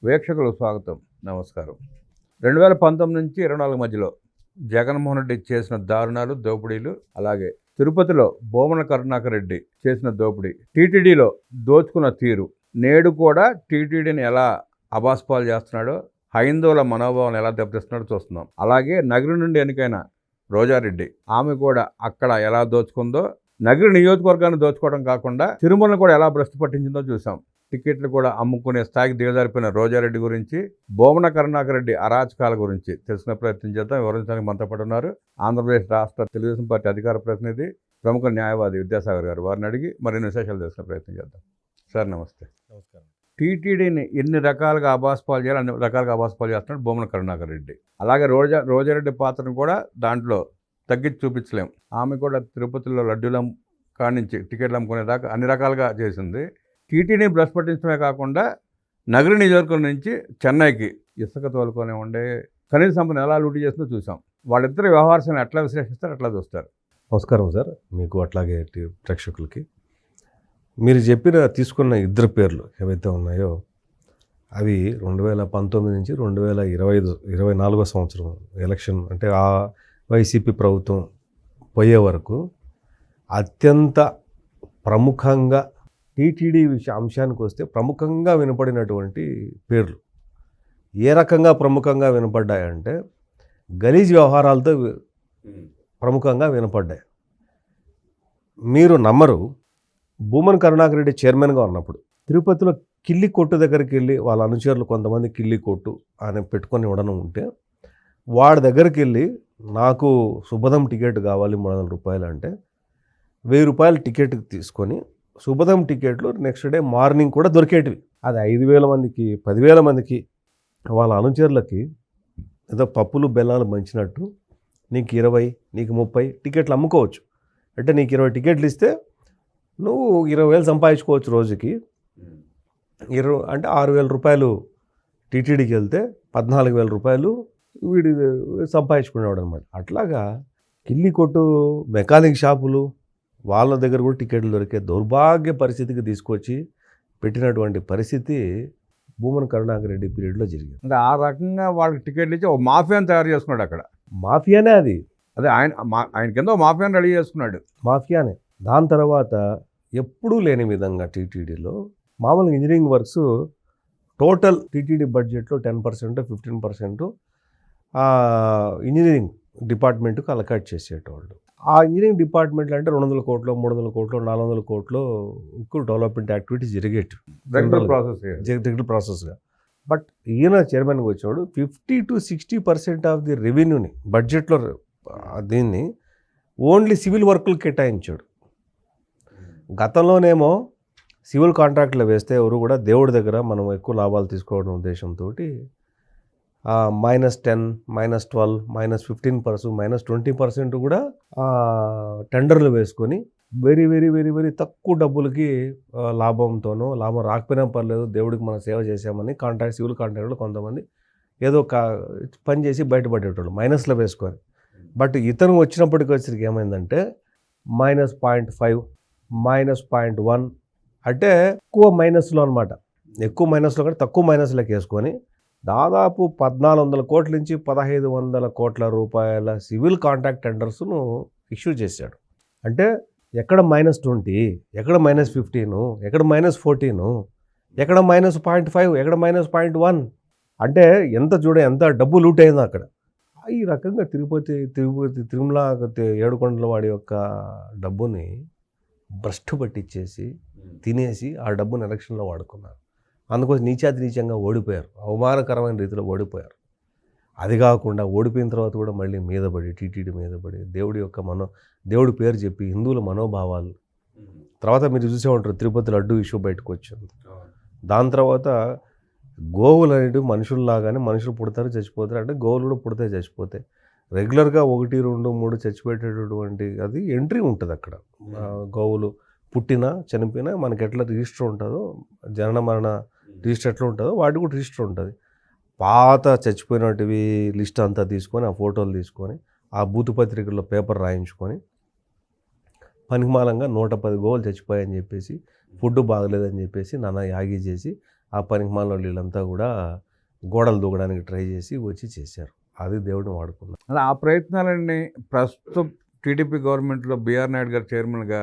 వీక్షకులకు స్వాగతం. నమస్కారం. 2019 నుంచి 24 మధ్యలో జగన్మోహన్ రెడ్డి చేసిన దారుణాలు, దోపిడీలు, అలాగే తిరుపతిలో భూమన కరుణాకర్ రెడ్డి చేసిన దోపిడీ, టీటీడీలో దోచుకున్న తీరు, నేడు కూడా టీటీడీని ఎలా అబాస్పాలు చేస్తున్నాడో, హైందవుల మనోభావాలను ఎలా దెబ్బతీస్తున్నాడో చూస్తున్నాం. అలాగే నగరి నుండి ఎన్నికైన రోజారెడ్డి, ఆమె కూడా అక్కడ ఎలా దోచుకుందో, నగరి నియోజకవర్గాన్ని దోచుకోవడం కాకుండా తిరుమలను కూడా ఎలా భ్రష్టు పట్టించిందో చూసాం. టికెట్లు కూడా అమ్ముకునే స్థాయికి దిగజారిపోయిన రోజారెడ్డి గురించి, భూమన కరుణాకర్ రెడ్డి అరాచకాల గురించి తెలుసుకునే ప్రయత్నం చేద్దాం. వివరించడానికి మనతో పాటు ఉన్నారు ఆంధ్రప్రదేశ్ రాష్ట్ర తెలుగుదేశం పార్టీ అధికార ప్రతినిధి, ప్రముఖ న్యాయవాది విద్యాసాగర్ గారు. వారిని అడిగి మరిన్ని విశేషాలు తెలుసుకునే ప్రయత్నం చేద్దాం. సార్ నమస్తే. నమస్కారం. టీటీడీని ఎన్ని రకాలుగా అబాస్పాలు చేయాలి, అన్ని రకాలుగా అబాస్పాలు చేస్తున్నాడు భూమన కరుణాకర్ రెడ్డి. అలాగే రోజారెడ్డి పాత్రను కూడా దాంట్లో తగ్గించి చూపించలేం. ఆమె కూడా తిరుపతిలో లడ్డూలం కానించి టికెట్లు అమ్ముకునేదాకా అన్ని రకాలుగా చేసింది. టీటీడీని బ్రష్ పట్టించడమే కాకుండా నగరి నియోజకవర్గం నుంచి చెన్నైకి ఇసుక తోలుకొని ఉండే ఖనిజ సంపద ఎలా లూటీ చేస్తుందో చూసాం. వాళ్ళిద్దరు వ్యవహారాన్ని ఎట్లా విశ్లేషిస్తారు, ఎట్లా చూస్తారు? నమస్కారం సార్, మీకు అట్లాగే ప్రేక్షకులకి. మీరు తీసుకున్న ఇద్దరు పేర్లు ఏవైతే ఉన్నాయో అవి 2019 నుంచి 2024 సంవత్సరం ఎలక్షన్, అంటే ఆ వైసీపీ ప్రభుత్వం పోయే వరకు అత్యంత ప్రముఖంగా టీటీడీ అంశానికి వస్తే ప్రముఖంగా వినపడినటువంటి పేర్లు. ఏ రకంగా ప్రముఖంగా వినపడ్డాయంటే గలీజ్ వ్యవహారాలతో ప్రముఖంగా వినపడ్డాయి. మీరు నమ్మరు, భూమన కరుణాకర్ రెడ్డి చైర్మన్గా ఉన్నప్పుడు తిరుపతిలో కిల్లి కొట్టు దగ్గరికి వెళ్ళి వాళ్ళ అనుచరులు కొంతమంది కిల్లి కొట్టు అని పెట్టుకొని ఇవ్వడం ఉంటే వాడి దగ్గరికి వెళ్ళి నాకు శుభదం టికెట్ కావాలి 300 రూపాయలు అంటే 1000 రూపాయలు టికెట్ తీసుకొని శుభదం టికెట్లు నెక్స్ట్ డే మార్నింగ్ కూడా దొరికేటివి. అది 5000 మందికి 10,000 మందికి వాళ్ళ అనుచరులకి ఏదో పప్పులు బెల్లాలు మంచినట్టు నీకు 20, నీకు 30 టికెట్లు అమ్ముకోవచ్చు. అంటే నీకు 20 టికెట్లు ఇస్తే నువ్వు 20,000 సంపాదించుకోవచ్చు రోజుకి. అంటే 6,000 రూపాయలు టీటీడీకి వెళ్తే 14,000 రూపాయలు వీడి సంపాదించుకునేవాడు అనమాట. అట్లాగా కిల్లి కొట్టు, మెకానిక్ షాపులు వాళ్ళ దగ్గర కూడా టికెట్లు దొరికే దౌర్భాగ్య పరిస్థితికి తీసుకొచ్చి పెట్టినటువంటి పరిస్థితి భూమన కరుణాకర్ రెడ్డి పీరియడ్లో జరిగింది. అంటే ఆ రకంగా వాళ్ళకి టికెట్లు ఇచ్చి ఒక మాఫియాని తయారు చేసుకున్నాడు. అక్కడ మాఫియానే అది. అదే ఆయన కింద మాఫియాని రెడీ చేసుకున్నాడు. మాఫియానే. దాని తర్వాత ఎప్పుడూ లేని విధంగా టీటీడీలో మామూలుగా ఇంజనీరింగ్ వర్క్స్ టోటల్ టీటీడీ బడ్జెట్లో 10%, 15% ఇంజనీరింగ్ డిపార్ట్మెంట్కి అలకాట్ చేసేటవాళ్ళు. ఆ ఇంజనీరింగ్ డిపార్ట్మెంట్లో అంటే 200 కోట్లు, 300 కోట్లు, 400 కోట్లు డెవలప్మెంట్ యాక్టివిటీస్ జరిగేటివి రెగ్యులర్ ప్రాసెస్గా. బట్ ఈయన చైర్మన్గా వచ్చేవాడు 50 to 60% ఆఫ్ ది రెవెన్యూని బడ్జెట్లో దీన్ని ఓన్లీ సివిల్ వర్కులు కేటాయించాడు. గతంలోనేమో సివిల్ కాంట్రాక్ట్లో వేస్తే ఎవరు కూడా దేవుడి దగ్గర మనం ఎక్కువ లాభాలు తీసుకోవడం ఉద్దేశంతో -10, -12, -15%, -20% కూడా టెండర్లు వేసుకొని వెరీ వెరీ వెరీ వెరీ తక్కువ డబ్బులకి లాభం రాకపోయినా పర్లేదు దేవుడికి మనం సేవ చేసామని సివిల్ కాంట్రాక్ట్లో కొంతమంది ఏదో పని చేసి బయటపడేటోళ్ళు మైనస్లో వేసుకొని. బట్ ఇతను వచ్చేసరికి ఏమైందంటే -0.5, -0.1 అంటే ఎక్కువ మైనస్లో అనమాట. ఎక్కువ మైనస్లో కానీ తక్కువ మైనస్లోకి వేసుకొని దాదాపు 1,400 కోట్ల నుంచి 1,500 కోట్ల రూపాయల సివిల్ కాంట్రాక్ట్ టెండర్స్ను ఇష్యూ చేశాడు. అంటే ఎక్కడ -20, ఎక్కడ -15, ఎక్కడ -14, ఎక్కడ -0.5, ఎక్కడ -0.1 అంటే ఎంత డబ్బు లూట్ అయిందో అక్కడ. ఈ రకంగా తిరుమల ఏడుకొండల వాడి యొక్క డబ్బుని భ్రష్టు పట్టించేసి తినేసి ఆ డబ్బుని ఎలక్షన్లో వాడుకున్నారు. అందుకోసం నీచంగా ఓడిపోయారు, అవమానకరమైన రీతిలో ఓడిపోయారు. అది కాకుండా ఓడిపోయిన తర్వాత కూడా మళ్ళీ టీటీడీ మీద పడి దేవుడి పేరు చెప్పి హిందువుల మనోభావాలు. తర్వాత మీరు చూసే ఉంటారు తిరుపతి లడ్డు ఇష్యూ బయటకు వచ్చింది. దాని తర్వాత గోవులు అనేవి మనుషుల్లాగానే మనుషులు పుడతారు చచ్చిపోతారు, అంటే గోవులు కూడా పుడతాయి చచ్చిపోతాయి. రెగ్యులర్గా 1, 2, 3 చచ్చిపోయేటటువంటి అది ఎంట్రీ ఉంటుంది అక్కడ. గోవులు పుట్టినా చనిపోయినా మనకి ఎట్లా రిజిస్టర్ ఉంటుందో, జనన మరణ రిజిస్టర్ ఎట్లా ఉంటుందో వాటి కూడా రిజిస్టర్ ఉంటుంది. పాత చచ్చిపోయినటివి లిస్ట్ అంతా తీసుకొని, ఆ ఫోటోలు తీసుకొని, ఆ బూతు పత్రికల్లో పేపర్ రాయించుకొని పనికిమాలంగా 110 గోవులు చచ్చిపోయాయని చెప్పేసి, ఫుడ్ బాగలేదని చెప్పేసి నానా యాగి చేసి ఆ పనికిమాలిన వీళ్ళంతా కూడా గోడలు దూకడానికి ట్రై చేసి వచ్చి చేశారు. అది దేవుడిని వాడుకున్నారు. అలా ఆ ప్రయత్నాలన్నీ ప్రస్తుతం టీడీపీ గవర్నమెంట్లో బీఆర్ నాయుడు గారు చైర్మన్గా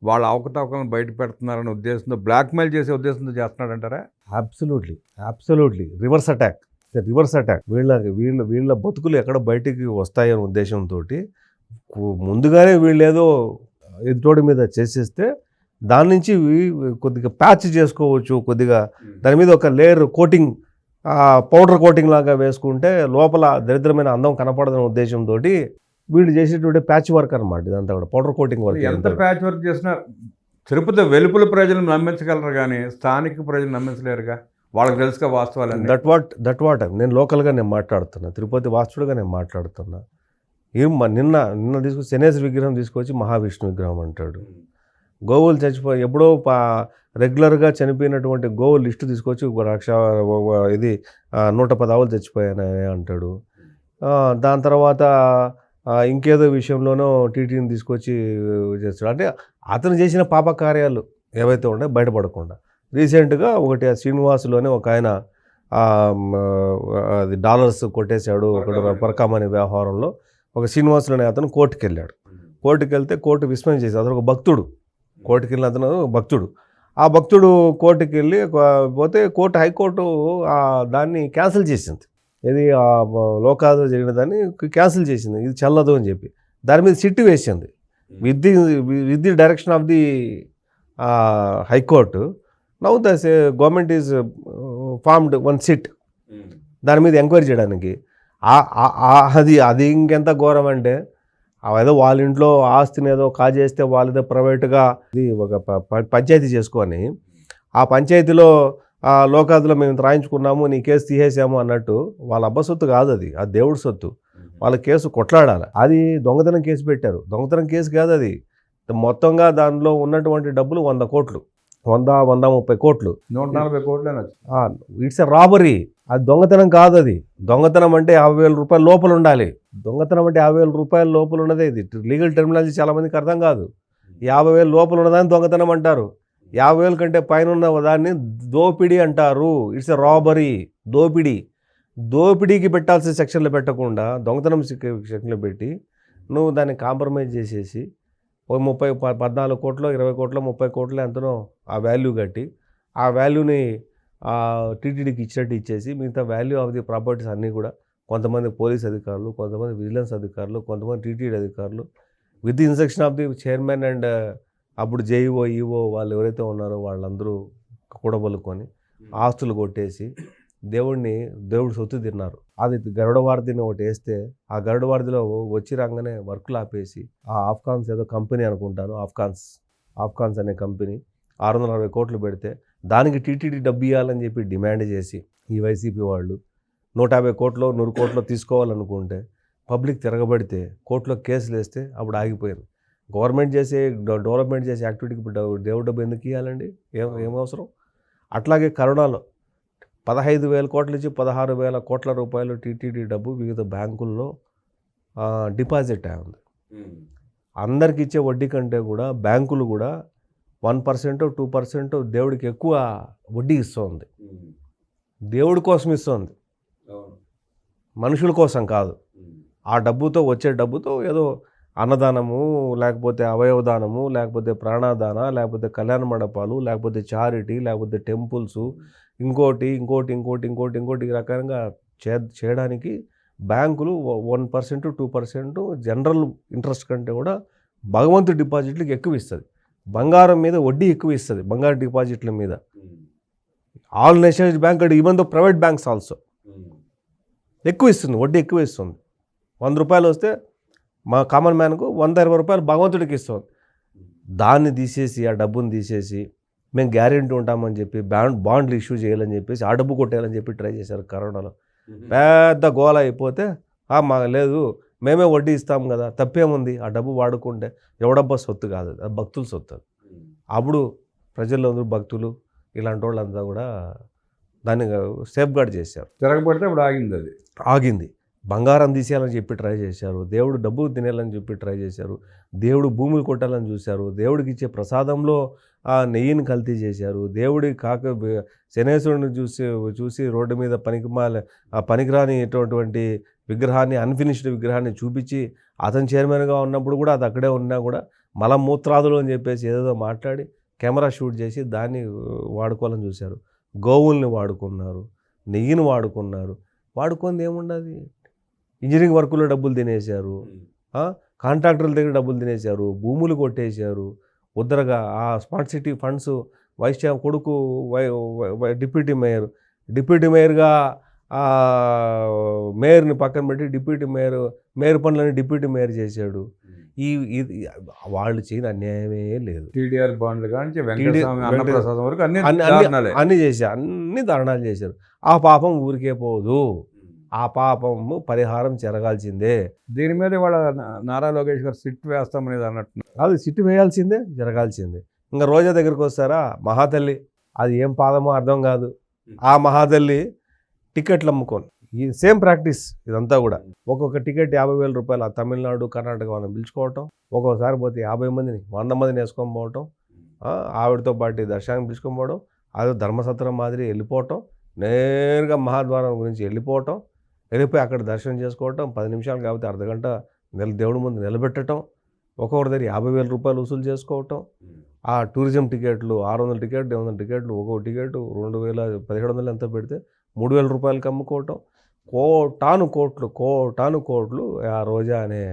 వాళ్ళ అవకతవకలను బయట పెడుతున్నారనే ఉద్దేశంతో బ్లాక్మెయిల్ చేసే ఉద్దేశంతో చేస్తున్నాడంటారా? Absolutely reverse attack. వీళ్ళ బతుకులు ఎక్కడ బయటికి వస్తాయనే ఉద్దేశంతో ముందుగానే వీళ్ళు ఏదో ఎదుటోడి మీద చేసేస్తే దాని నుంచి కొద్దిగా ప్యాచ్ చేసుకోవచ్చు, కొద్దిగా దాని మీద ఒక లేయర్ కోటింగ్, పౌడర్ కోటింగ్ లాగా వేసుకుంటే లోపల దరిద్రమైన అందం కనపడదనే ఉద్దేశంతో వీళ్ళు చేసేటువంటి ప్యాచ్ వర్క్ అనమాట. ఇదంతా కూడా పౌడర్ కోటింగ్ వర్క్. ఎంత ప్యాచ్ వర్క్ చేసినా తిరుపతి వెలుపుల ప్రజలను నమ్మించగలరు కానీ స్థానిక ప్రజలు నమ్మించలేరుగా. వాళ్ళకి తెలుసుగా వాస్తవాలు. దట్ వాట్ నేను లోకల్గా నేను మాట్లాడుతున్నా, తిరుపతి వాస్తుడుగా నేను మాట్లాడుతున్నా. నిన్న తీసుకొచ్చి శనేశ్వర విగ్రహం తీసుకొచ్చి మహావిష్ణు విగ్రహం అంటాడు. గోవులు చచ్చిపోయి ఎప్పుడో రెగ్యులర్గా చనిపోయినటువంటి గోవులు లిస్టు తీసుకొచ్చి 110 ఆవులు చచ్చిపోయాయని అంటాడు. దాని తర్వాత ఇంకేదో విషయంలోనో టీటీని తీసుకొచ్చి చేస్తాడు. అంటే అతను చేసిన పాప కార్యాలు ఏవైతే ఉన్నాయో బయటపడకుండా రీసెంట్గా ఒకటి శ్రీనివాసులోనే ఒక ఆయన అది డాలర్స్ కొట్టేశాడు ఒకటి పరకామ్ అనే వ్యవహారంలో. ఒక శ్రీనివాసులోనే అతను కోర్టుకు వెళ్ళాడు. కోర్టుకు వెళ్తే కోర్టు విస్మయం చేసి అతను ఒక భక్తుడు. కోర్టుకు వెళ్ళిన అతను భక్తుడు. ఆ భక్తుడు కోర్టుకు వెళ్ళి పోతే హైకోర్టు దాన్ని క్యాన్సిల్ చేసింది. ఇది లోకాదు జరిగిన దాన్ని క్యాన్సిల్ చేసింది. ఇది చెల్లదు అని చెప్పి దాని మీద సిట్ వేసింది. With the direction of the high court. Now the government is formed one SIT దాని మీద ఎంక్వైరీ చేయడానికి. అది ఇంకెంత ఘోరం అంటే ఏదో వాళ్ళ ఇంట్లో ఆస్తిని ఏదో కాజేస్తే వాళ్ళేదో ప్రైవేట్గా ఇది ఒక పంచాయతీ చేసుకొని ఆ పంచాయతీలో లోకాదులో మేము రాయించుకున్నాము, నీ కేసు తీసేసాము అన్నట్టు వాళ్ళ అబ్బ సొత్తు కాదు అది, ఆ దేవుడి సొత్తు. వాళ్ళ కేసు కొట్లాడాలి. అది దొంగతనం కేసు పెట్టారు. దొంగతనం కేసు కాదు అది. మొత్తంగా దానిలో ఉన్నటువంటి డబ్బులు 100 కోట్లు, 130 కోట్లు, 140 కోట్లు. It's a robbery. అది దొంగతనం కాదు. అది దొంగతనం అంటే 50,000 రూపాయల లోపల ఉండాలి. దొంగతనం అంటే 50,000 రూపాయల లోపల ఉన్నదే. ఇది లీగల్ టెర్మినాలజీ చాలామందికి అర్థం కాదు. 50,000 లోపల ఉన్నదాన్ని దొంగతనం అంటారు. 50,000 కంటే పైన ఉన్న దాన్ని దోపిడీ అంటారు. ఇట్స్ ఎ రాబరీ, దోపిడీకి పెట్టాల్సిన సెక్షన్లు పెట్టకుండా దొంగతనం సెక్షన్లు పెట్టి నువ్వు దాన్ని కాంప్రమైజ్ చేసేసి 14 కోట్లు, 20 కోట్లు, 30 కోట్లు ఎంతనో ఆ వాల్యూ కట్టి ఆ వాల్యూని టీటీడీకి ఇచ్చినట్టు ఇచ్చేసి మిగతా వాల్యూ ఆఫ్ ది ప్రాపర్టీస్ అన్నీ కూడా కొంతమంది పోలీస్ అధికారులు, కొంతమంది విజిలెన్స్ అధికారులు, కొంతమంది టీటీడీ అధికారులు with the instruction of the chairman and అప్పుడు జేఈఓ, ఈఓ వాళ్ళు ఎవరైతే ఉన్నారో వాళ్ళందరూ కూడబలుకొని ఆస్తులు కొట్టేసి దేవుడి సొత్తు తిన్నారు. అది గరుడవారధిని ఒకటి వేస్తే ఆ గరుడవారధిలో వచ్చి రాగానే వర్కులు ఆపేసి ఆ ఆఫ్ఘాన్స్ ఏదో కంపెనీ అనుకుంటాను, ఆఫ్ఘాన్స్ అనే కంపెనీ 660 కోట్లు పెడితే దానికి టీటీడీ డబ్బు ఇవ్వాలని చెప్పి డిమాండ్ చేసి ఈ వైసీపీ వాళ్ళు 150 కోట్లు 100 కోట్లు తీసుకోవాలనుకుంటే పబ్లిక్ తిరగబడితే కోర్టులో కేసులు వేస్తే అప్పుడు ఆగిపోయింది. గవర్నమెంట్ చేసే డెవలప్మెంట్ చేసే యాక్టివిటీకి దేవుడి డబ్బు ఎందుకు ఇవ్వాలండి? ఏం అవసరం? అట్లాగే కరోనాలో 15,000 కోట్ల నుంచి 16,000 కోట్ల రూపాయలు టీటీడీ డబ్బు వివిధ బ్యాంకుల్లో డిపాజిట్ అయింది. అందరికి ఇచ్చే వడ్డీ కంటే కూడా బ్యాంకులు కూడా 1%, 2% దేవుడికి ఎక్కువ వడ్డీ ఇస్తుంది. దేవుడి కోసం ఇస్తుంది, మనుషుల కోసం కాదు. ఆ డబ్బుతో వచ్చే డబ్బుతో ఏదో అన్నదానము, లేకపోతే అవయవదానము, లేకపోతే ప్రాణాదాన, లేకపోతే కళ్యాణ మండపాలు, లేకపోతే చారిటీ, లేకపోతే టెంపుల్స్, ఇంకోటి రకంగా చేయడానికి బ్యాంకులు 1%, 2% జనరల్ ఇంట్రెస్ట్ కంటే కూడా భగవంతుడి డిపాజిట్లకు ఎక్కువ ఇస్తుంది. బంగారం మీద వడ్డీ ఎక్కువ ఇస్తుంది. బంగారు డిపాజిట్ల మీద ఆల్ నేషనల్ బ్యాంక్ అంటే even though private banks also ఎక్కువ ఇస్తుంది, వడ్డీ ఎక్కువ ఇస్తుంది. 100 రూపాయలు వస్తే మా కామన్ మ్యాన్కు 120 రూపాయలు భగవంతుడికి ఇస్తుంది. దాన్ని తీసేసి ఆ డబ్బును తీసేసి మేము గ్యారెంటీ ఉంటామని చెప్పి బాండ్లు ఇష్యూ చేయాలని చెప్పేసి ఆ డబ్బు కొట్టేయాలని చెప్పి ట్రై చేశారు. కరోనాలో పెద్ద గోల అయిపోతే లేదు మేమే వడ్డీ ఇస్తాం కదా, తప్పేముంది, ఆ డబ్బు వాడుకుంటే ఎవడబ్బా సొత్తు కాదు, అది భక్తుల సొత్తు. అప్పుడు ప్రజల్లో భక్తులు ఇలాంటి వాళ్ళంతా కూడా దాన్ని సేఫ్ గార్డ్ చేశారు. తిరగబడితే అప్పుడు ఆగింది. బంగారం తీసేయాలని చెప్పి ట్రై చేశారు. దేవుడు డబ్బు తినేయాలని చెప్పి ట్రై చేశారు. దేవుడు భూములు కొట్టాలని చూశారు. దేవుడికి ఇచ్చే ప్రసాదంలో ఆ నెయ్యిని కల్తీ చేశారు. దేవుడి శనేశ్వరుని చూసి రోడ్డు మీద పనికిరానిటువంటి విగ్రహాన్ని, అన్ఫినిష్డ్ విగ్రహాన్ని చూపించి అతను చైర్మన్గా ఉన్నప్పుడు కూడా అది అక్కడే ఉన్నా కూడా మలమూత్రాదులు అని చెప్పేసి ఏదేదో మాట్లాడి కెమెరా షూట్ చేసి దాన్ని వాడుకోవాలని చూశారు. గోవుల్ని వాడుకున్నారు, నెయ్యిని వాడుకున్నారు. వాడుకుంది ఏముండదు. ఇంజనీరింగ్ వర్కుల్లో డబ్బులు తినేశారు, కాంట్రాక్టర్ల దగ్గర డబ్బులు తినేశారు, భూములు కొట్టేశారు. ఉద్దరగా ఆ smart city funds vice chairman కొడుకు డిప్యూటీ మేయర్గా మేయర్ని పక్కన పెట్టి మేయర్ పనులని డిప్యూటీ మేయర్ చేశాడు. ఇది వాళ్ళు చేయని అన్యాయమే లేదు. టీడీఆర్ బాండ్లు కానీ వెంకటస్వామి అన్నప్రసాదం వరకు అన్ని చేశారు, అన్ని దారుణాలు చేశారు. ఆ పాపం ఊరికే పోదు, ఆ పాపము పరిహారం జరగాల్సిందే. దీని మీద వాళ్ళ నారా లోకేష్ గారు సిట్ వేస్తామనేది అన్నట్టు. అది సిట్ వేయాల్సిందే, జరగాల్సిందే. ఇంకా రోజా దగ్గరికి వస్తారా, మహాతల్లి అది ఏం పాదమో అర్థం కాదు. ఆ మహాతల్లి టికెట్లు అమ్ముకొని ఈ సేమ్ ప్రాక్టీస్ ఇదంతా కూడా. ఒక్కొక్క టికెట్ 50,000 రూపాయలు. ఆ తమిళనాడు, కర్ణాటక వాళ్ళని పిలుచుకోవటం, ఒక్కొక్కసారి పోతే 50 మందిని 100 మందిని వేసుకొని పోవటం, ఆవిడతో పాటు దర్శనానికి పిలుచుకొని పోవడం, అదే ధర్మసత్రం మాదిరి వెళ్ళిపోవటం, నేరుగా మహాద్వారం గురించి వెళ్ళిపోవటం, వెళ్ళిపోయి అక్కడ దర్శనం చేసుకోవటం, 10 నిమిషాలు కాబట్టి అర్ధగంట దేవుడి ముందు నిలబెట్టడం, ఒక్కొక్కరి దగ్గర 50,000 రూపాయలు వసూలు చేసుకోవటం. ఆ టూరిజం టికెట్లు 600 టికెట్లు 800 టికెట్లు, ఒక్కొక్క టికెట్ 2,000 1,700 ఎంత పెడితే 3,000 రూపాయలకి అమ్ముకోవటం. కోటాను కోట్లు ఆ రోజా అనే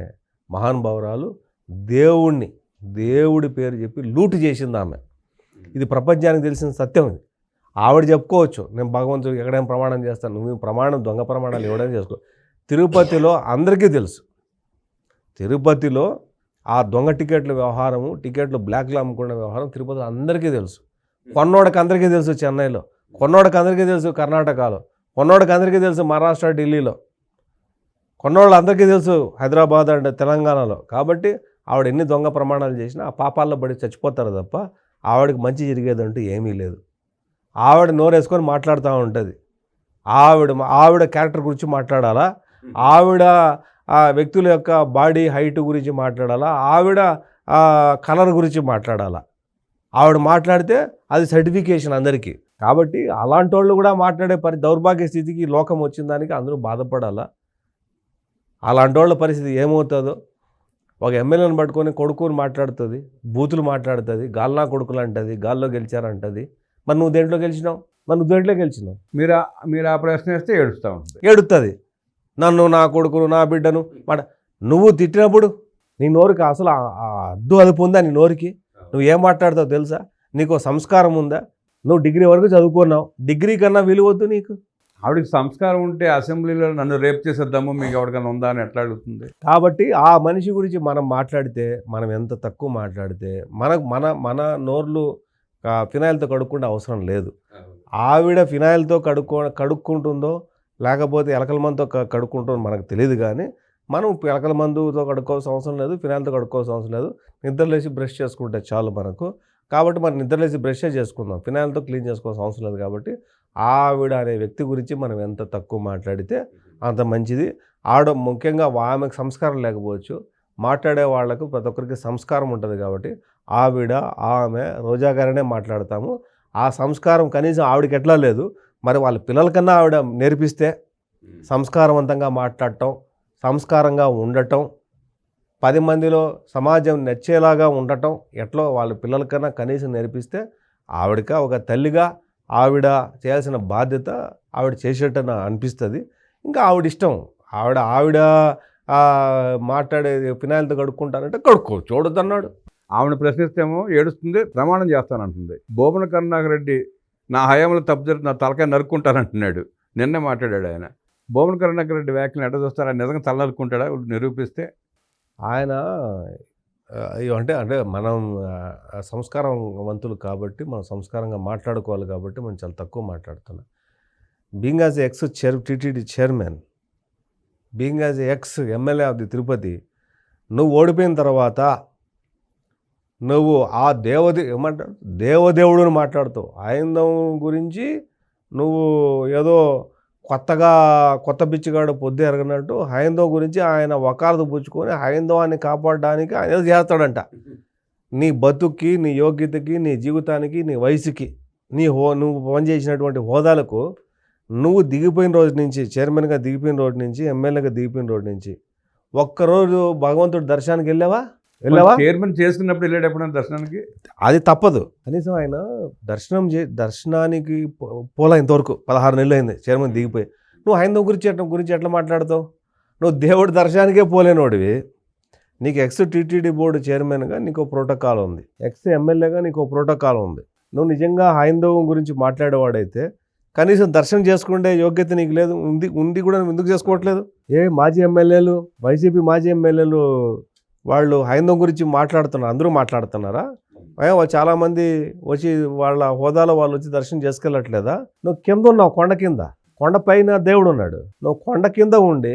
మహానుభావురాలు దేవుడి పేరు చెప్పి లూటు చేసింది ఆమె. ఇది ప్రపంచానికి తెలిసిన సత్యం. ఇది ఆవిడ చెప్పుకోవచ్చు, నేను భగవంతుడికి ఎక్కడైనా ప్రమాణం చేస్తాను, నువ్వు దొంగ ప్రమాణాలు ఎవడైనా చేసుకో. తిరుపతిలో అందరికీ తెలుసు, తిరుపతిలో ఆ దొంగ టికెట్ల వ్యవహారము, టికెట్లు బ్లాక్లో అమ్ముకునే వ్యవహారం తిరుపతిలో అందరికీ తెలుసు. కొన్నోడికి అందరికీ తెలుసు చెన్నైలో, కొన్నోడికి అందరికీ తెలుసు కర్ణాటకలో, కొన్నోడికి అందరికీ తెలుసు మహారాష్ట్ర ఢిల్లీలో, కొన్నోళ్ళు అందరికీ తెలుసు హైదరాబాద్ అండ్ తెలంగాణలో. కాబట్టి ఆవిడ ఎన్ని దొంగ ప్రమాణాలు చేసినా ఆ పాపాల్లో పడి చచ్చిపోతారు తప్ప ఆవిడకి మంచి జరిగేదంటూ ఏమీ లేదు. ఆవిడ నోరేసుకొని మాట్లాడుతూ ఉంటుంది. ఆవిడ క్యారెక్టర్ గురించి మాట్లాడాలా, ఆవిడ వ్యక్తుల యొక్క బాడీ హైట్ గురించి మాట్లాడాలా, ఆవిడ కలర్ గురించి మాట్లాడాలా. ఆవిడ మాట్లాడితే అది సర్టిఫికేషన్ అందరికీ. కాబట్టి అలాంటి వాళ్ళు కూడా మాట్లాడే దౌర్భాగ్య స్థితికి లోకం వచ్చిన దానికి అందరూ బాధపడాలా. అలాంటి వాళ్ళ పరిస్థితి ఏమవుతుందో. ఒక ఎమ్మెల్యేని పట్టుకొని కొడుకుని మాట్లాడుతుంది, బూతులు మాట్లాడుతుంది, గాల్నా కొడుకులు అంటుంది, గాల్లో గెలిచారంటుంది. మరి నువ్వు దేంట్లో గెలిచినావు? మీరు ఆ ప్రశ్న వేస్తే ఏడుస్తుంది. నన్ను, నా కొడుకును, నా బిడ్డను నువ్వు తిట్టినప్పుడు నీ నోరుకి అసలు అద్దు అదుపు ఉందా? నీ నోరుకి నువ్వు ఏం మాట్లాడతావు తెలుసా? నీకు సంస్కారం ఉందా? నువ్వు డిగ్రీ వరకు చదువుకున్నావు, డిగ్రీ కన్నా విలువద్దు నీకు? ఆవిడకి సంస్కారం ఉంటే అసెంబ్లీలో నన్ను రేపు చేసేద్దాము మీకు ఎవరికైనా ఉందా అని ఎట్లా అడుగుతుంది? కాబట్టి ఆ మనిషి గురించి మనం మాట్లాడితే, మనం ఎంత తక్కువ మాట్లాడితే మన నోర్లు ఫినాయిల్తో కడుక్కుంటే అవసరం లేదు. ఆవిడ ఫినాయిల్తో కడుక్కుంటుందో లేకపోతే ఎలకల మందుతో కడుక్కుంటుందో మనకు తెలియదు. కానీ మనం ఎలకల మందుతో కడుక్కోవాల్సిన అవసరం లేదు, ఫినాయిల్తో కడుక్కోవాల్సిన అవసరం లేదు. నిద్రలేసి బ్రష్ చేసుకుంటే చాలు మనకు. కాబట్టి మనం నిద్రలేసి బ్రషే చేసుకుందాం, ఫినాయిల్తో క్లీన్ చేసుకోవాల్సిన అవసరం లేదు. కాబట్టి ఆవిడ అనే వ్యక్తి గురించి మనం ఎంత తక్కువ మాట్లాడితే అంత మంచిది. ముఖ్యంగా ఆమెకు సంస్కారం లేకపోవచ్చు, మాట్లాడే వాళ్లకు ప్రతి ఒక్కరికి సంస్కారం ఉంటుంది. కాబట్టి ఆమె రోజా గారనే మాట్లాడతాము. ఆ సంస్కారం కనీసం ఆవిడకి ఎట్లా లేదు, మరి వాళ్ళ పిల్లలకన్నా ఆవిడ నేర్పిస్తే సంస్కారవంతంగా మాట్లాడటం, సంస్కారంగా ఉండటం, 10 మందిలో సమాజం నచ్చేలాగా ఉండటం ఎట్లో వాళ్ళ పిల్లలకన్నా కనీసం నేర్పిస్తే ఆవిడక ఒక తల్లిగా ఆవిడ చేయాల్సిన బాధ్యత ఆవిడ చేసేటని అనిపిస్తుంది. ఇంకా ఆవిడ ఇష్టం. ఆవిడ మాట్లాడే ఫినాయిల్తో కడుక్కుంటానంటే కడుక్కో, చూడొద్దన్నాడు. ఆవిడ ప్రశ్నిస్తేమో ఏడుస్తుంది, ప్రమాణం చేస్తానంటుంది. భూమన కరుణాకర్ రెడ్డి నా హయాంలో తప్పు జరిగి నా తలకాయ నరుక్కుంటానంటున్నాడు. నిన్నే మాట్లాడాడు ఆయన. భూమన కరుణాకర్ రెడ్డి వ్యాఖ్యలు ఎట్లా చూస్తారా? నిజంగా తల నరుక్కుంటాడా నిరూపిస్తే? ఆయన అంటే మనం సంస్కారవంతులు కాబట్టి మనం సంస్కారంగా మాట్లాడుకోవాలి. కాబట్టి మనం చాలా తక్కువ మాట్లాడుతున్నాం. Being as X TTD chairman, being as ex MLA of the Tirupati, నువ్వు ఓడిపోయిన తర్వాత నువ్వు ఆ ఏమంటాడు దేవదేవుడిని మాట్లాడుతావు. హైందవం గురించి నువ్వు ఏదో కొత్త బిచ్చిగాడు పొద్దు ఎరగనట్టు హైందవం గురించి ఆయన వకాలత పుచ్చుకొని హైందవాన్ని కాపాడడానికి ఆయన ఏదో చేస్తాడంట. నీ బతుక్కి, నీ యోగ్యతకి, నీ జీవితానికి, నీ వయసుకి, నువ్వు పనిచేసినటువంటి హోదాలకు నువ్వు దిగిపోయిన రోజు నుంచి, చైర్మన్గా దిగిపోయిన రోజు నుంచి, ఎమ్మెల్యేగా దిగిపోయిన రోజు నుంచి ఒక్కరోజు భగవంతుడి దర్శనానికి వెళ్ళావా? చైర్మన్ చేసుకున్నప్పుడు వెళ్ళేటప్పుడు దర్శనానికి అది తప్పదు. కనీసం ఆయన దర్శనానికి పోలా ఇంతవరకు 16 నెలలు అయింది చైర్మన్ దిగిపోయి. నువ్వు హైందవ గురించి ఎట్లా మాట్లాడతావు? నువ్వు దేవుడి దర్శనానికే పోలేనోడివి. నీకు ఎక్స్ టీటీడీ బోర్డు చైర్మన్గా నీకు ప్రోటోకాల్ ఉంది, ఎక్స్ ఎమ్మెల్యేగా నీకు ప్రోటోకాల్ ఉంది. నువ్వు నిజంగా హైందవం గురించి మాట్లాడేవాడైతే కనీసం దర్శనం చేసుకుంటే యోగ్యత నీకు లేదు. ఉంది కూడా నువ్వు ఎందుకు చేసుకోవట్లేదు? మాజీ ఎమ్మెల్యేలు, వైసీపీ మాజీ ఎమ్మెల్యేలు వాళ్ళు హైందవం గురించి మాట్లాడుతున్నారు, అందరూ మాట్లాడుతున్నారా? వాళ్ళు చాలామంది వచ్చి వాళ్ళ హోదాలో వాళ్ళు వచ్చి దర్శనం చేసుకెళ్ళట్లేదా? నువ్వు కింద ఉన్నావు, కొండ కింద, కొండ పైన దేవుడు ఉన్నాడు. నువ్వు కొండ కింద ఉండి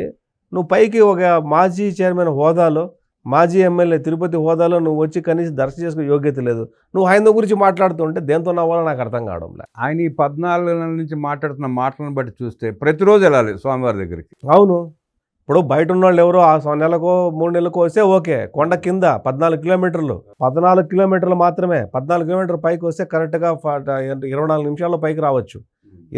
నువ్వు పైకి ఒక మాజీ చైర్మన్ హోదాలో, మాజీ ఎమ్మెల్యే తిరుపతి హోదాలో నువ్వు వచ్చి కనీసం దర్శనం చేసుకునే యోగ్యత లేదు. నువ్వు హైందవం గురించి మాట్లాడుతుంటే దేంతో నవ్వాలో నాకు అర్థం కావడంలే. ఆయన ఈ 14 నెలల నుంచి మాట్లాడుతున్న మాటలను బట్టి చూస్తే ప్రతిరోజు వెళ్ళాలి స్వామివారి దగ్గరికి. అవును, ఇప్పుడు బయట ఉన్న వాళ్ళు ఎవరో నెలకో 3 నెలలకో వస్తే ఓకే. కొండ కింద 14 కిలోమీటర్లు మాత్రమే. 14 కిలోమీటర్ల పైకి వస్తే కరెక్ట్గా 24 నిమిషాల్లో పైకి రావచ్చు.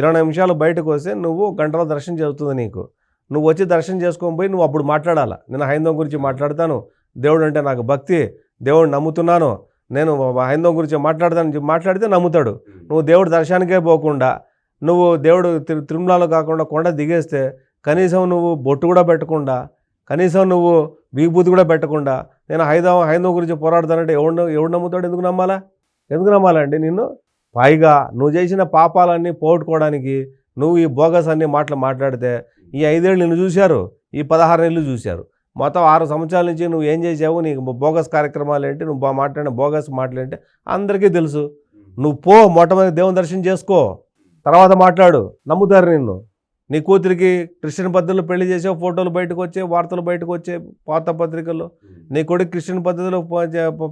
20 నిమిషాలు బయటకు వస్తే నువ్వు గంటలో దర్శనం చేస్తుంది నీకు. నువ్వు వచ్చి దర్శనం చేసుకొని పోయి నువ్వు అప్పుడు మాట్లాడాలా. నేను హైందవం గురించి మాట్లాడతాను, దేవుడు అంటే నాకు భక్తి, దేవుడు నమ్ముతున్నాను, నేను హైందవం గురించి మాట్లాడతాను మాట్లాడితే నమ్ముతాడు. నువ్వు దేవుడు దర్శనానికే పోకుండా నువ్వు దేవుడు తిరుమలలో కాకుండా కొండ దిగేస్తే కనీసం నువ్వు బొట్టు కూడా పెట్టకుండా, కనీసం నువ్వు విభూతి కూడా పెట్టకుండా నేను హైందవం గురించి పోరాడతానంటే ఎవడు నమ్ముతాడు? ఎందుకు నమ్మాలండి నిన్ను? పైగా నువ్వు చేసిన పాపాలన్నీ పోగొట్టుకోవడానికి నువ్వు ఈ బోగస్ అన్ని మాట్లాడితే ఈ 5 ఏళ్ళు నిన్ను చూశారు, ఈ 16 ఏళ్ళు చూశారు. మొత్తం 6 సంవత్సరాల నుంచి నువ్వు ఏం చేసావు, నీకు బోగస్ కార్యక్రమాలు ఏంటి, నువ్వు మాట్లాడిన బోగస్ మాటలు ఏంటి అందరికీ తెలుసు. నువ్వు మొట్టమొదటి దేవుని దర్శనం చేసుకో, తర్వాత మాట్లాడు, నమ్ముతారు నిన్ను. నీ కూతురికి క్రిస్టియన్ పద్ధతిలో పెళ్లి చేసావు, ఫోటోలు బయటకు వచ్చే, వార్తలు బయటకు వచ్చే, వార్తాపత్రికల్లో. నీ కొడుకు క్రిస్టియన్ పద్ధతిలో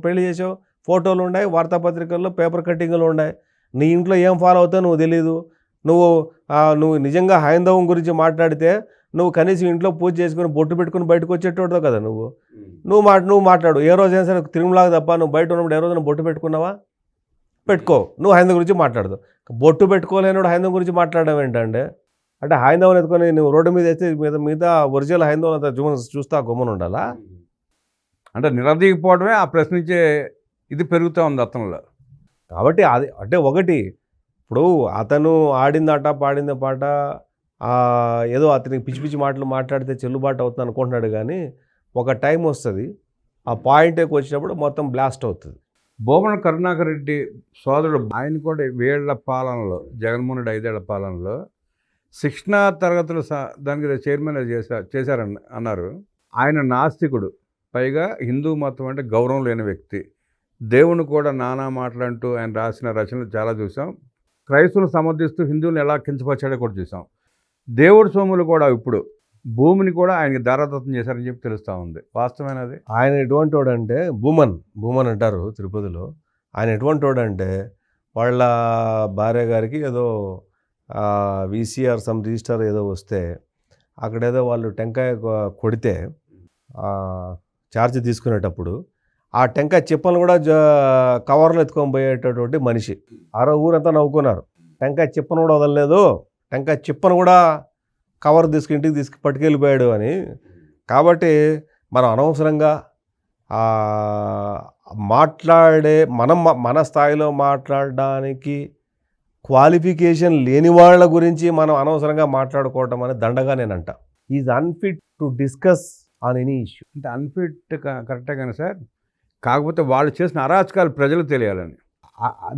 పెళ్లి చేసావు, ఫోటోలు ఉన్నాయి, వార్తాపత్రికల్లో పేపర్ కట్టింగ్లు ఉన్నాయి. నీ ఇంట్లో ఏం ఫాలో అవుతావు నువ్వు తెలీదు. నువ్వు నిజంగా హైందవం గురించి మాట్లాడితే నువ్వు కనీసం ఇంట్లో పూజ చేసుకుని బొట్టు పెట్టుకుని బయటకు వచ్చేటోడుతావు కదా నువ్వు మాట్లాడు. ఏ రోజైనా సరే తిరుమలాగా తప్ప నువ్వు బయట ఉన్నప్పుడు ఏ రోజైనా బొట్టు పెట్టుకున్నావా? పెట్టుకో. నువ్వు హైందవం గురించి మాట్లాడదు. బొట్టు పెట్టుకోలేనోడు హైందవం గురించి మాట్లాడడం ఏంటంటే హైందవం ఎత్తుకొని నువ్వు రోడ్డు మీద వేస్తే మిగతా ఒరిజినల్ హైందవం అంతా చూస్తా గమ్మున ఉండాలా? అంటే నిలదీయకపోవడమే ఆ ప్రశ్నించే ఇది పెరుగుతూ ఉంది అతనిలో. కాబట్టి అది ఒకటి. ఇప్పుడు అతను ఆడిందట పాడింది పాట ఏదో అతనికి పిచ్చి పిచ్చి మాటలు మాట్లాడితే చెల్లుబాటు అవుతుంది అనుకుంటున్నాడు. కానీ ఒక టైం వస్తుంది, ఆ పాయింట్కి వచ్చినప్పుడు మొత్తం బ్లాస్ట్ అవుతుంది. భూమన కరుణాకర్ రెడ్డి సోదరుడు ఆయన కూడా వీళ్ళ పాలనలో, జగన్మోహన్ రెడ్డి 5 ఏళ్ల పాలనలో శిక్షణా తరగతులు దానికి చైర్మన్ చేశారని అన్నారు. ఆయన నాస్తికుడు, పైగా హిందూ మతం అంటే గౌరవం లేని వ్యక్తి. దేవుని కూడా నానా మాటలంటూ ఆయన రాసిన రచనలు చాలా చూసాం. క్రైస్తవులను సమర్థిస్తూ హిందువులను ఎలా కించపరిచాడో కూడా చూసాం. దేవుడి సొమ్ములు కూడా ఇప్పుడు భూమిని కూడా ఆయనకి దారాదత్తం చేశారని చెప్పి తెలుస్తూ ఉంది. వాస్తవమైనది. ఆయన ఎటువంటి వాడంటే భూమన్ అంటారు తిరుపతిలో. ఆయన ఎటువంటి వాడంటే వాళ్ళ భార్య గారికి ఏదో VCR సమ్ రిజిస్టర్ ఏదో వస్తే అక్కడేదో వాళ్ళు టెంకాయ కొడితే ఛార్జ్ తీసుకునేటప్పుడు ఆ టెంకాయ చిప్పలు కూడా కవర్లో ఎత్తుకొని పోయేటటువంటి మనిషి. ఊరంతా నవ్వుకున్నారు. టెంకాయ చిప్పను కూడా వదలలేదు, టెంకాయ చిప్పను కూడా కవర్ ఇంటికి పట్టుకెళ్ళిపోయాడు అని. కాబట్టి మనం అనవసరంగా మన స్థాయిలో మాట్లాడడానికి క్వాలిఫికేషన్ లేని వాళ్ళ గురించి మనం అనవసరంగా మాట్లాడుకోవటం అనేది దండగా నేనంట. Is unfit to discuss on any issue. అంటే అన్ఫిట్ కరెక్టే కానీ సార్, కాకపోతే వాళ్ళు చేసిన అరాచకాలు ప్రజలకు తెలియాలని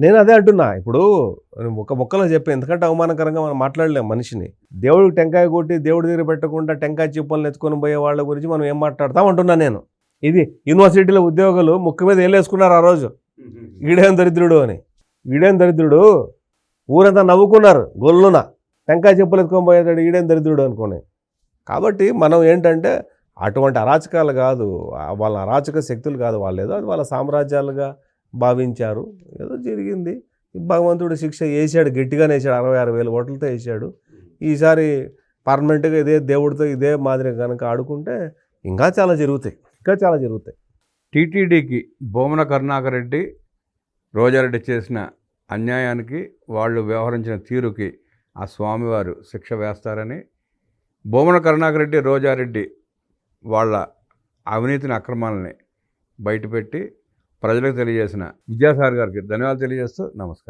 నేను అదే అంటున్నా. ఇప్పుడు ఒక ముక్కలో చెప్పి ఎందుకంటే అవమానకరంగా మనం మాట్లాడలేం మనిషిని. దేవుడికి టెంకాయ కొట్టి దేవుడి దగ్గర పెట్టకుండా టెంకాయ చిప్పలను ఎత్తుకొని పోయే వాళ్ళ గురించి మనం ఏం మాట్లాడతాం అంటున్నా నేను. ఇది యూనివర్సిటీలో ఉద్యోగులు ముక్కు మీద వేలేసుకున్నారు ఆ రోజు, ఈడేం దరిద్రుడు ఊరంతా నవ్వుకున్నారు గొల్లున. టెంకాయ చెప్పులు ఎత్తుకొని పోయేటాడు ఈడేం దరిద్రుడు అనుకోని. కాబట్టి మనం ఏంటంటే అటువంటి అరాచకాలు కాదు, వాళ్ళ అరాచక శక్తులు కాదు, వాళ్ళు ఏదో అది వాళ్ళ సామ్రాజ్యాలుగా భావించారు. ఏదో జరిగింది. భగవంతుడు శిక్ష వేసాడు, గట్టిగానే వేసాడు, 66,000 ఓట్లతో వేసాడు. ఈసారి పర్మనెంట్గా ఇదే దేవుడితో ఇదే మాదిరి కనుక ఆడుకుంటే ఇంకా చాలా జరుగుతాయి. టీటీడీకి భూమన కరుణాకర్ రెడ్డి రోజారెడ్డి చేసిన అన్యాయానికి వాళ్ళు వ్యవహరించిన తీరుకి ఆ స్వామివారు శిక్ష వేస్తారని, భూమన కరుణాకర్ రెడ్డి రోజారెడ్డి వాళ్ళ అవినీతిని అక్రమాలని బయటపెట్టి ప్రజలకు తెలియజేసిన విద్యాసాగర్ గారికి ధన్యవాదాలు తెలియజేస్తూ నమస్కారం.